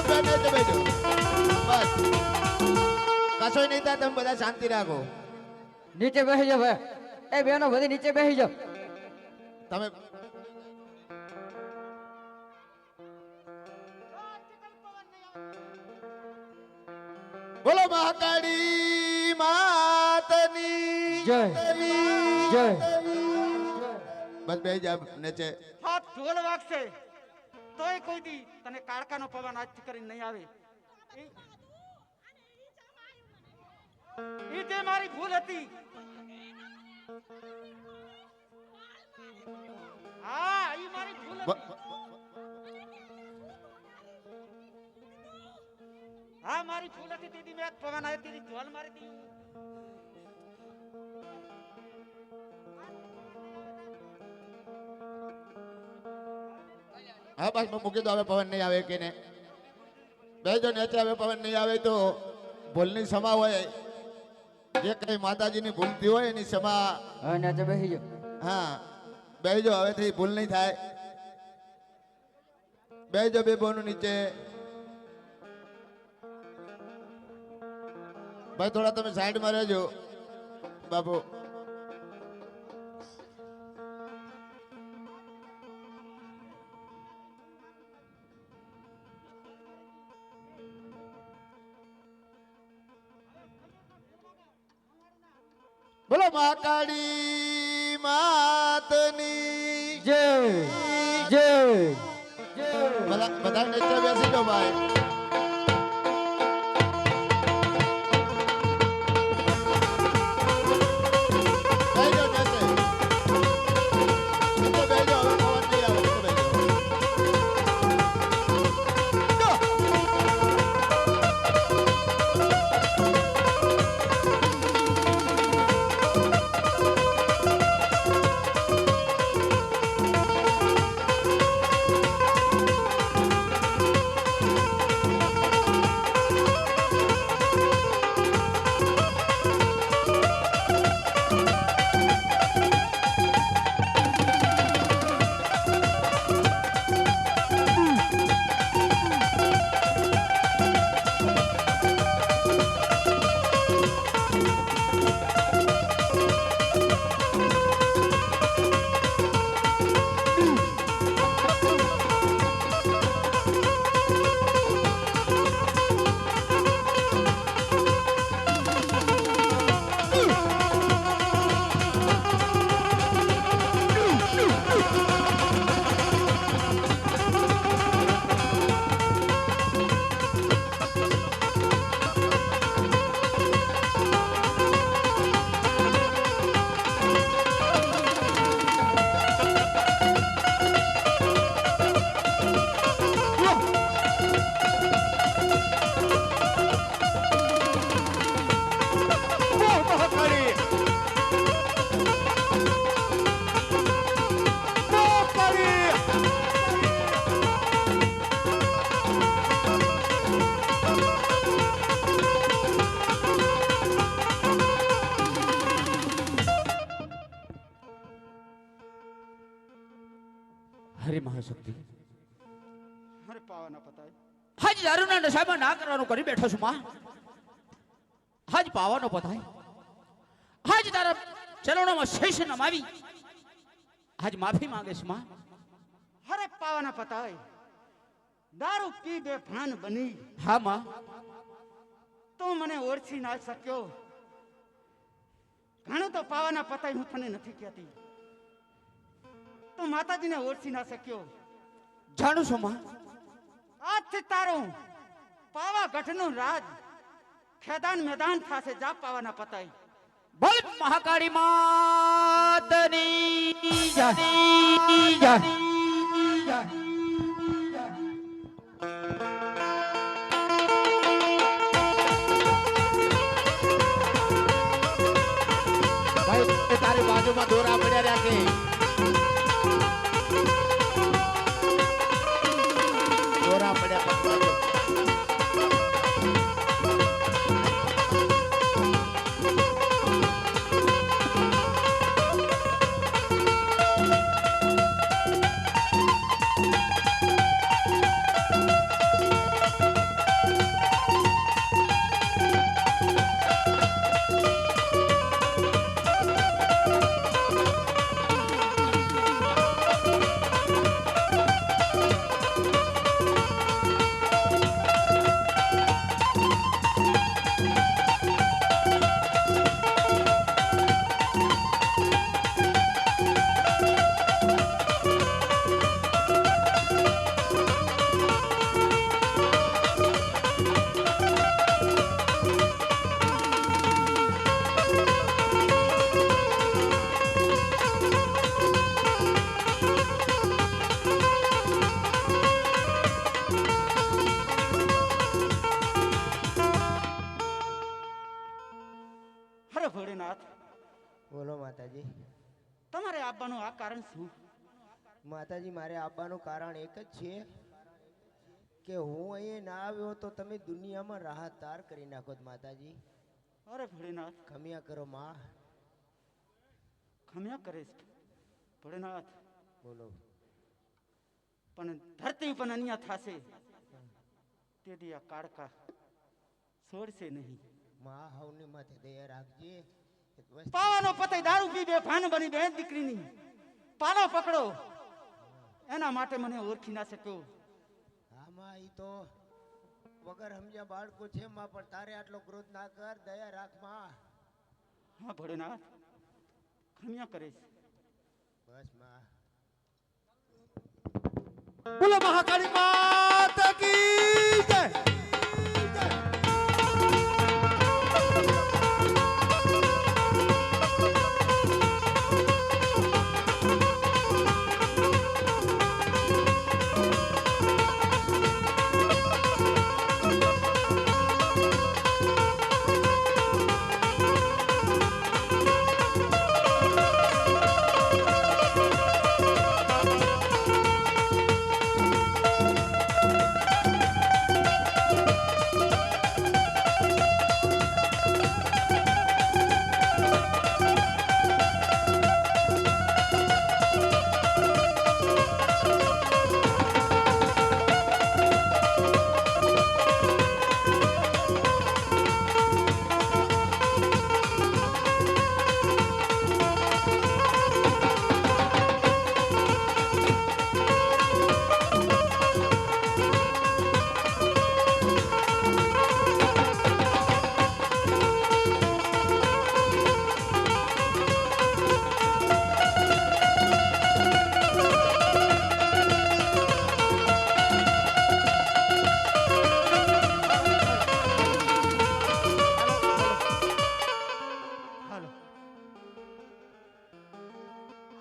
બે નીચે બેજો બસ કશોય નહીં થાય તમે બધા શાંતિ રાખો નીચે બેસી જાવ એ બેનો બધી નીચે બેસી જાવ તમે બોલો મહાકાળી માતની જય જય બસ બે જા નીચે હાથ ઢોલ વાગશે તોય કોઈ દી તને કાળકાનો પવન આજથી કરીને નહીં આવે ઈ તે મારી ભૂલ હતી હા ઈ મારી ભૂલ હતી હા મારી ભૂલ હતી દીદી મેં પવન આવ્યો દીદી ઢોલ મારી દી હા બસ મૂકી દો હવે પવન નહીં આવે કે ને બેજો નીચે હવે પવન નહીં આવે તો ભૂલની ક્ષમા હોય જે કઈ માતાજીની ભૂલતી હોય એની ક્ષમા હા નીચે બેસી જાવ હા બેજો હવેથી ભૂલ નહીં થાય બેજો બે બોનું નીચે ભાઈ થોડા તમે સાઈડમાં રહેજો બાપુ બોલો મહાકાળી માતની જય જય બધા નીચે બેસી જાઓ ભાઈ હરે મહાશક્તિ અરે પાવાના પતાય હાજ દારૂના નશામાં ના કરવાનું કરી બેઠો છું માં હાજ પાવાનો પતાય હાજ તારા ચરણોમાં શેષ નમાવી હાજ માફી માંગીશ માં અરે પાવાના પતાય દારૂ પી બેભાન બની હા માં તું મને ઓળખી ના શક્યો ઘણું તો પાવાના પતાય હું તને નથી કહેતી તું માતાજીને ઓળખી ના શક્યો જાણું છું માં આજથી તારું પાવાગઢનું રાજ ખેદાન મેદાન થાશે જા પાવાના પતાય બોલ મહાકાળી માતની જય જય ભાઈ તારી બાજુમાં દોરા પડ્યા રાખે દોરા પડ્યા બાજુ ભોળેનાથ, બોલો માતાજી. તમારે આવવાનું આ કારણ શું? માતાજી, મારે આવવાનું કારણ એક જ છે કે હું અહીંયા ના આવ્યો તો તમે દુનિયામાં રાહતદાર કરી નાખો જ માતાજી. અરે ભોળેનાથ, ખમ્યા કરો માં. ખમ્યા કરે છે ભોળેનાથ, બોલો. પણ ધરતી પણ અન્યા થશે તેથી આ કાળકા છોડશે નહીં. માં હવને માથે દયા રાખજે. પાવાનો પતે દારૂ પી બે ભાન બની બે દીકરીની પાલો પકડો એના માટે મને ઓળખી ના શક્યો. હા માં, ઈ તો વગર સમજ્યા બાળકો છે માં, પણ તારે આટલો ક્રોધ ના કર, દયા રાખ માં. હા ભોળેનાથ, ખમ્યા કરે છે. બસ માં. બોલો મહાકાળી માતા કી જય. હાલો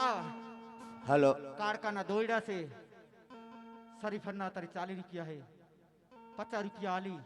આ હલો. કાળકાના દોયડા છે શરીફરના તારી 40 રૂપિયા હે 50 રૂપિયા આલી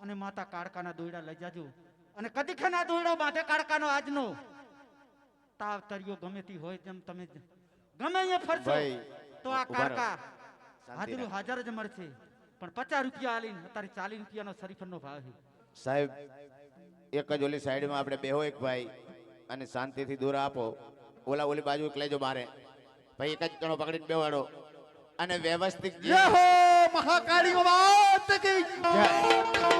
અને માતા કાળકાના દોયડા લઈ જાજો. અને કદી ખાના દોયડો માથે કાળકાનો આજનો તાવ તરિયો ગમે તી હોય તેમ તમે ગમે એ ફરશો ભાઈ, તો આ ઉભા રહો. કાળકા શાંતિ હાજરું હાજર જ મળશે. પણ 50 રૂપિયા આલીને તારી 40 રૂપિયાનો શરીફરનો ભાવ છે. સાહેબ, એક જ ઓલી સાઈડમાં આપણે બેહો એક ભાઈ અને શાંતિથી દૂર આપો. ઓલી બાજુ એક લેજો બારે. ભાઈ એક જ જણો પકડીને બેવાડો અને વ્યવસ્થિત જય હો મહાકાળી માતા કી જય.